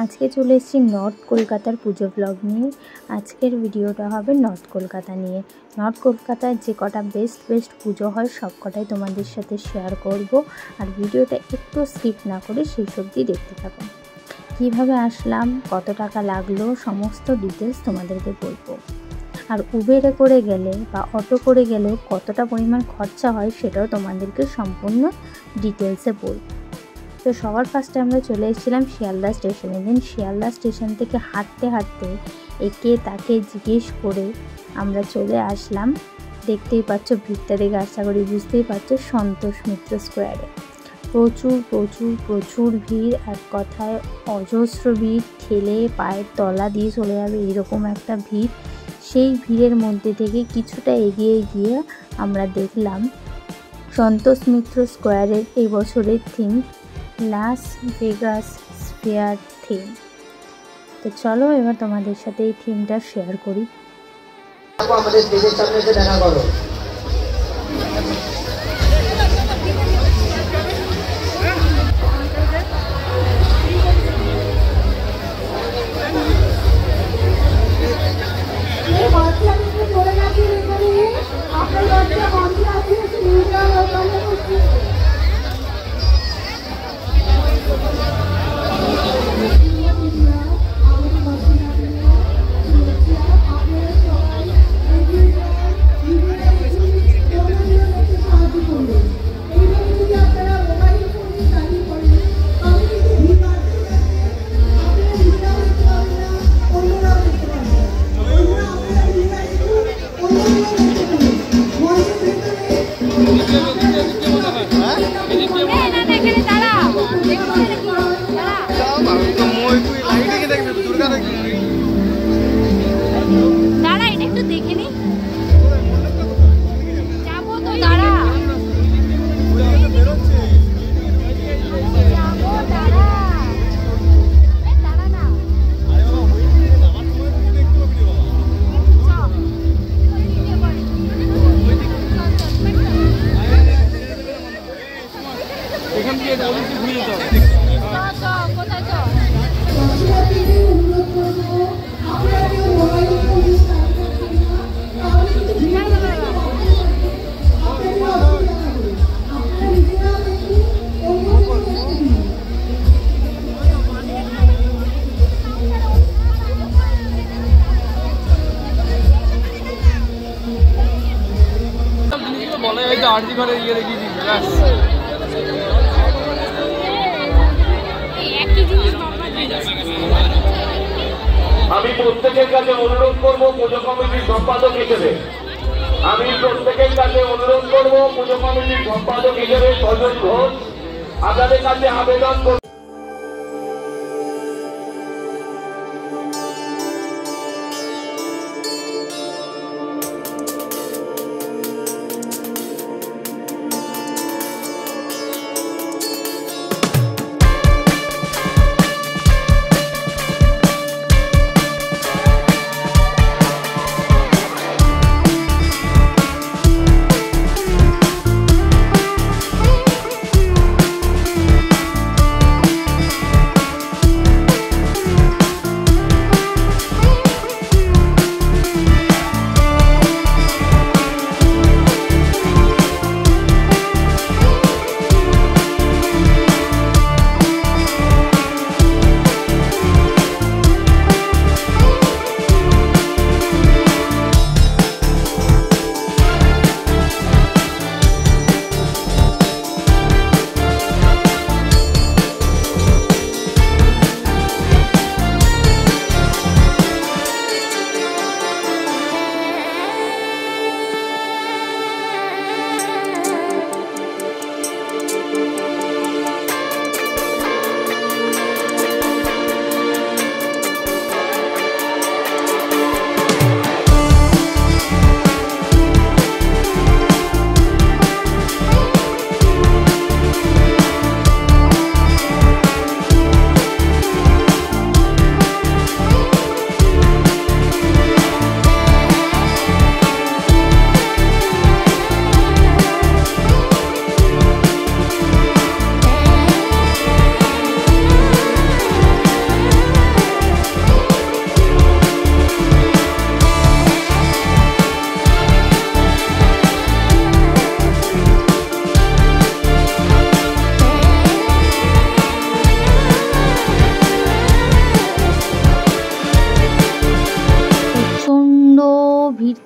আজকে চলে এসেছি নর্থ কলকাতার পুজো ব্লগ নিয়ে। আজকের ভিডিওটা হবে নর্থ কলকাতা নিয়ে। নর্থ কলকাতায় যে কটা বেস্ট পুজো হয় সব কটাই তোমাদের সাথে শেয়ার করব। আর ভিডিওটা একটু স্কিপ না করে শেষ অবধি দেখতে থাকো। কীভাবে আসলাম, কত টাকা লাগলো, সমস্ত ডিটেলস তোমাদেরকে বলবো। আর উবেরে করে গেলে বা অটো করে গেলেও কতটা পরিমাণ খরচা হয় সেটাও তোমাদেরকে সম্পূর্ণ ডিটেলসে বলবো। তো সবার ফার্স্টে আমরা চলে এসেছিলাম শিয়ালদা স্টেশনে। দেন শিয়ালদা স্টেশন থেকে হাঁটতে হাঁটতে একে তাকে জিজ্ঞেস করে আমরা চলে আসলাম, দেখতেই পাচ্ছ ভিড়টা দেখে আশা করি বুঝতেই পারছো, সন্তোষ মিত্র স্কোয়ারে। প্রচুর ভিড়, এক কথায় অজস্র ভিড়, ঠেলে পায়ের তলা দিয়ে চলে যাবে এরকম একটা ভিড়। সেই ভিড়ের মধ্যে থেকে কিছুটা এগিয়ে গিয়ে আমরা দেখলাম সন্তোষ মিত্র স্কোয়ারের এই বছরের theme Las Vegas sphere theme. তো চলো এবার তোমাদের সাথে এই থিমটা শেয়ার করি। আমাদের স্টেজের সামনে এসে দেখা করো। আমি প্রত্যেকের কাছে অনুরোধ করব পুজো কমিটির সম্পাদক হিসেবে সজল ঘোষ আপনাদের কাছে আবেদন করব।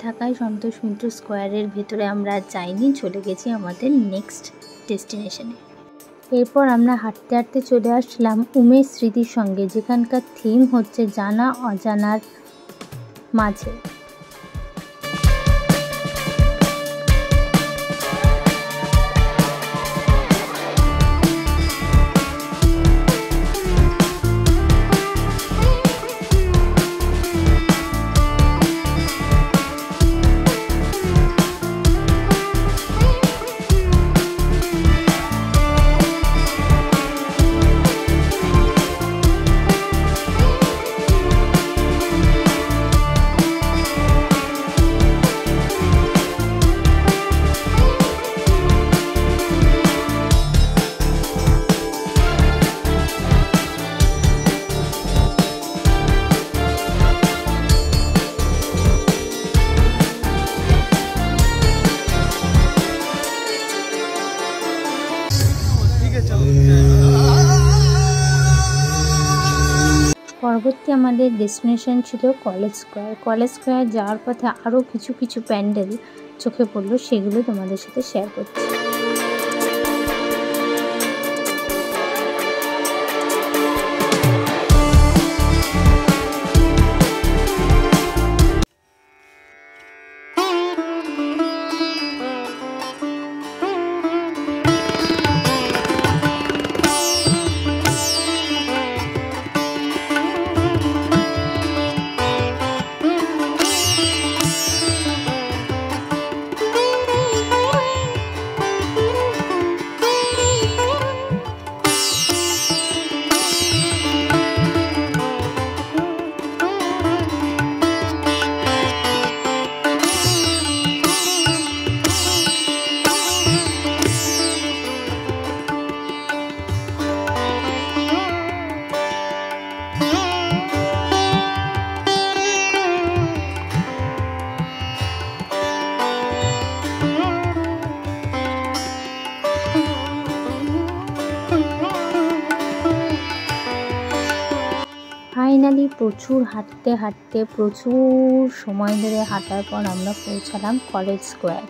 থাকায় সন্তোষ মিত্র স্কোয়ারের ভেতরে আমরা যাইনি, চলে গেছি আমাদের নেক্সট ডেস্টিনেশনে। এরপর আমরা হাঁটতে হাঁটতে চলে আসলাম উমেশ স্মৃতির সঙ্গে, যেখানকার থিম হচ্ছে জানা অজানার মাঝে। পরবর্তী আমাদের ডেস্টিনেশন ছিল কলেজ স্কোয়ার। কলেজ স্কোয়ার যাওয়ার পথে আরও কিছু কিছু প্যান্ডেল চোখে পড়লো, সেগুলো তোমাদের সাথে শেয়ার করছি। ফাইনালি প্রচুর হাঁটতে হাঁটতে প্রচুর সময় ধরে হাঁটার পর আমরা পৌঁছালাম কলেজ স্কোয়ার।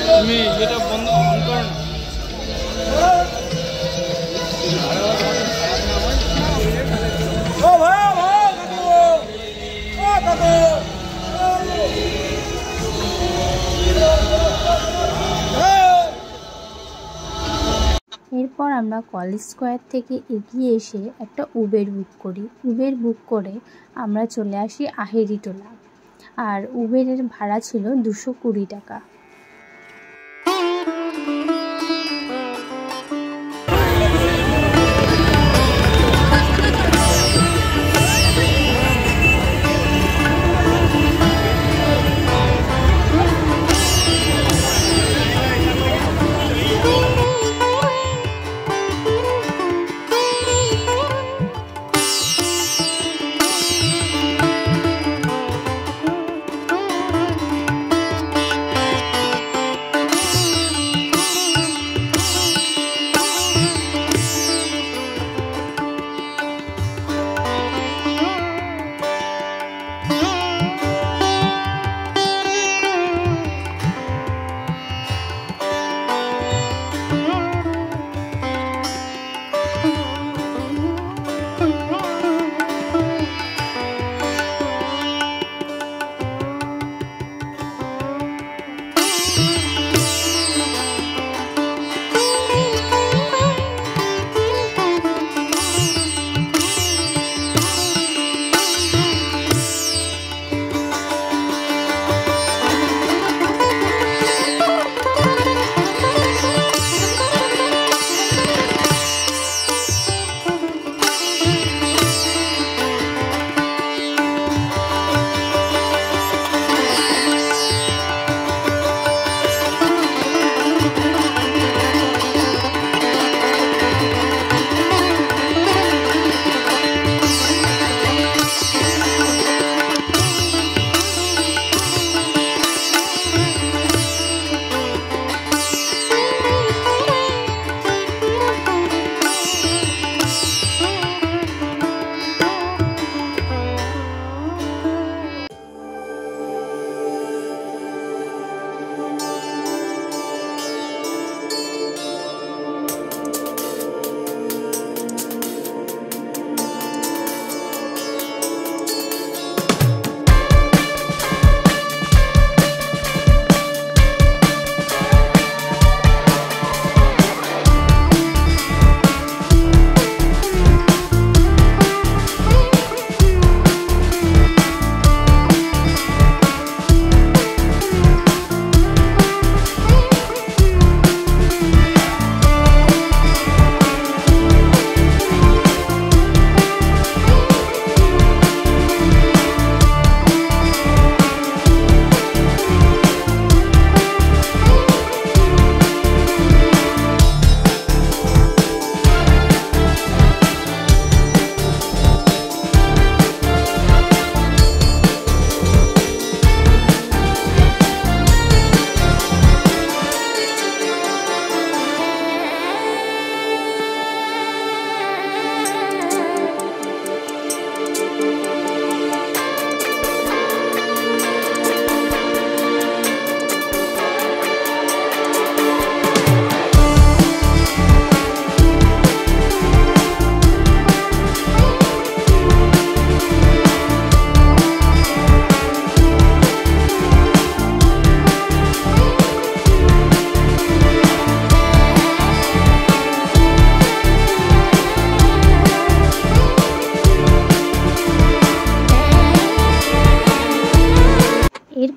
তুমি যেটা বন্ধ অন করো না। ও ভাই এরপর আমরা কলেজ স্কোয়ার থেকে এগিয়ে এসে একটা উবের বুক করি। উবের বুক করে আমরা চলে আসি আহেরিটোলা, আর উবেরের ভাড়া ছিল 220 টাকা।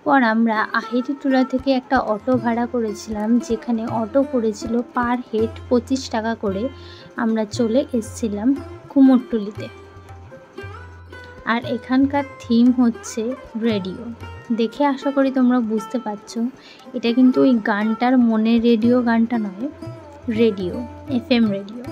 এরপর আমরা আহিরিটোলা থেকে একটা অটো ভাড়া করেছিলাম, যেখানে অটো পড়েছিল পার হেড 25 টাকা করে। আমরা চলে এসেছিলাম কুমোরটুলিতে। আর এখানকার থিম হচ্ছে রেডিও। দেখে আশা করি তোমরা বুঝতে পারছো, এটা কিন্তু ওই গানটার মনের রেডিও গানটা নয়, রেডিও, FM রেডিও।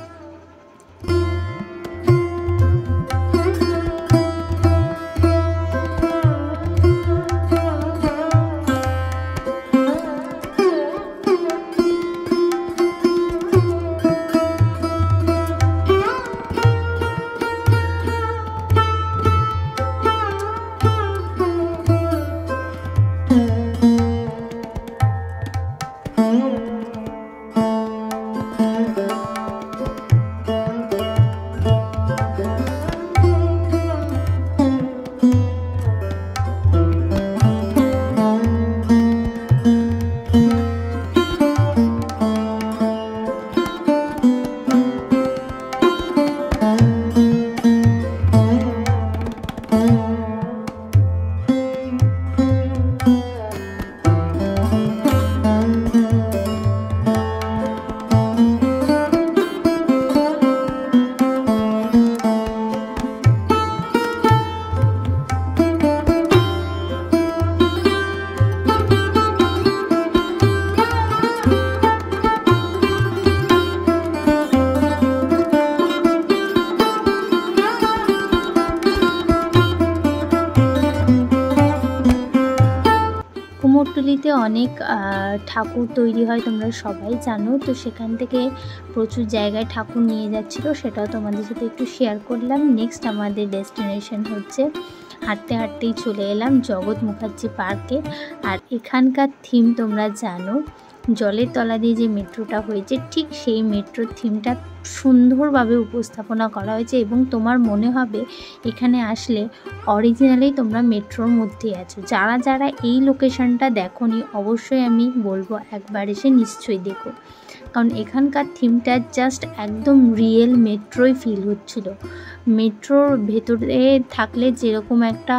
কুমোরটুলিতে অনেক ঠাকুর তৈরি হয়, তোমরা সবাই জানো। তো সেখান থেকে প্রচুর জায়গায় ঠাকুর নিয়ে যাচ্ছিলো, সেটাও তোমাদের সাথে একটু শেয়ার করলাম। নেক্সট আমাদের ডেস্টিনেশন হচ্ছে, হাঁটতে হাঁটতেই চলে এলাম জগৎ মুখার্জি পার্কে। আর এখানকার থিম তোমরা জানো, জলের তলা দিয়ে যে মেট্রোটা হয়েছে, ঠিক সেই মেট্রোর থিমটা সুন্দরভাবে উপস্থাপনা করা হয়েছে এবং তোমার মনে হবে এখানে আসলে অরিজিনালি তোমরা মেট্রোর মধ্যেই আছো। যারা যারা এই লোকেশনটা দেখোনি, অবশ্যই আমি বলবো একবার এসে নিশ্চয়ই দেখো, কারণ এখানকার থিমটা জাস্ট একদম রিয়েল মেট্রোই ফিল হচ্ছিল। মেট্রোর ভেতরে থাকলে যেরকম একটা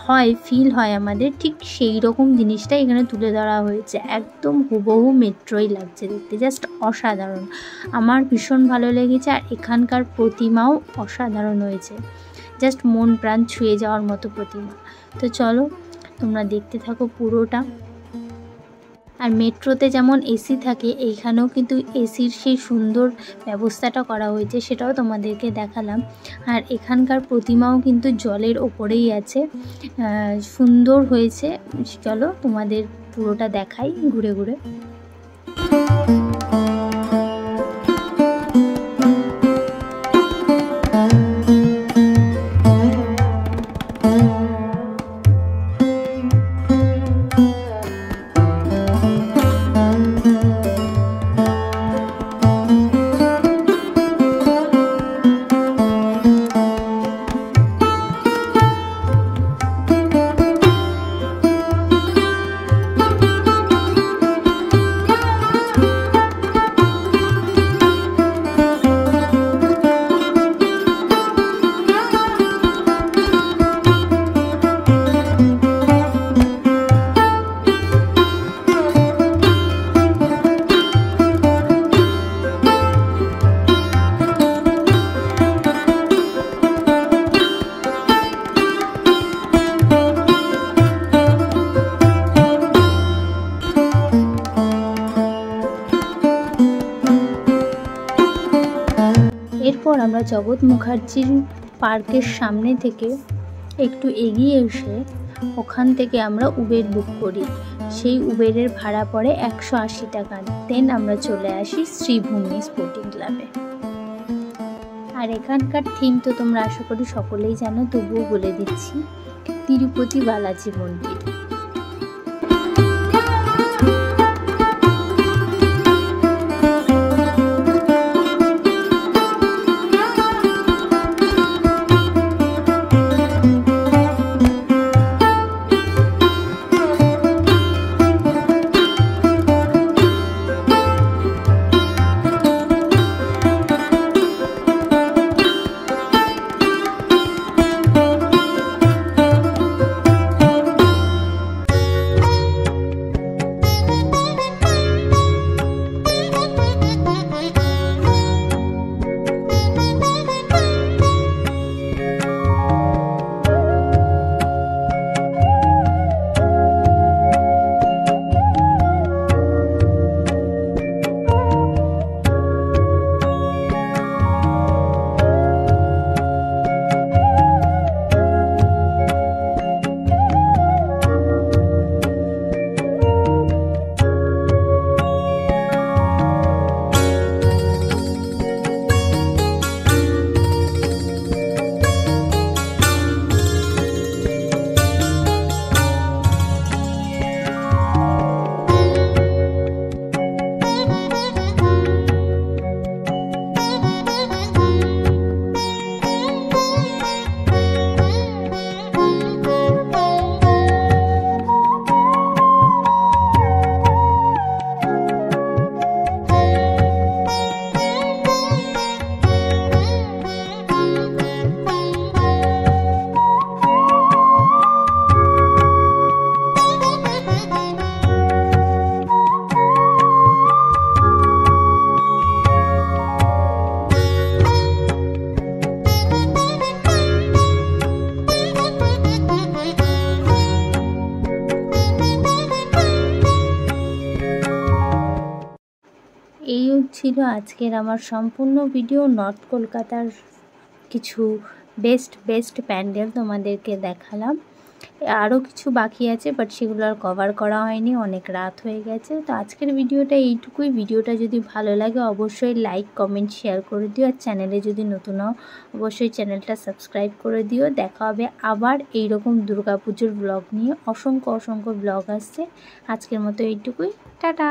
হয় ফিল হয় আমাদের, ঠিক সেই রকম জিনিসটা এখানে তুলে ধরা হয়েছে। একদম হুবহু মেট্রোই লাগছে দেখতে, জাস্ট অসাধারণ। আমার ভীষণ ভালো লেগেছে। আর এখানকার প্রতিমাও অসাধারণ হয়েছে, জাস্ট মন প্রাণ ছুঁয়ে যাওয়ার মতো প্রতিমা। তো চলো তোমরা দেখতে থাকো পুরোটা। আর মেট্রোতে যেমন এসি থাকে, এইখানেও কিন্তু এসির সেই সুন্দর ব্যবস্থাটা করা হয়েছে, সেটাও তোমাদেরকে দেখালাম। আর এখানকার প্রতিমাও কিন্তু জলের ওপরেই আছে, সুন্দর হয়েছে। চলো তোমাদের পুরোটা দেখাই ঘুরে ঘুরে। এরপর আমরা জগৎ মুখার্জির পার্কের সামনে থেকে একটু এগিয়ে এসে ওখান থেকে আমরা উবের বুক করি। সেই উবেরের ভাড়া পড়ে 180 টাকা। দেন আমরা চলে আসি শ্রীভূমি স্পোর্টিং ক্লাবে। আর এখানকার থিম তো তোমরা আশা করি সকলেই জানো, তবুও বলে দিচ্ছি, তিরুপতি বালাজি মন্দির। ছিল আজকের আমার সম্পূর্ণ ভিডিও। নর্থ কলকাতার কিছু বেস্ট প্যান্ডেল তোমাদেরকে দেখালাম। আরও কিছু বাকি আছে, বাট সেগুলো আর কভার করা হয়নি, অনেক রাত হয়ে গেছে। তো আজকের ভিডিওটা এইটুকুই। ভিডিওটা যদি ভালো লাগে অবশ্যই লাইক কমেন্ট শেয়ার করে দিও, আর চ্যানেলে যদি নতুন হও অবশ্যই চ্যানেলটা সাবস্ক্রাইব করে দিও। দেখা হবে আবার এইরকম দুর্গাপুজোর ব্লগ নিয়ে। অসংখ্য ব্লগ আসছে। আজকের মতো এইটুকুই, টাটা।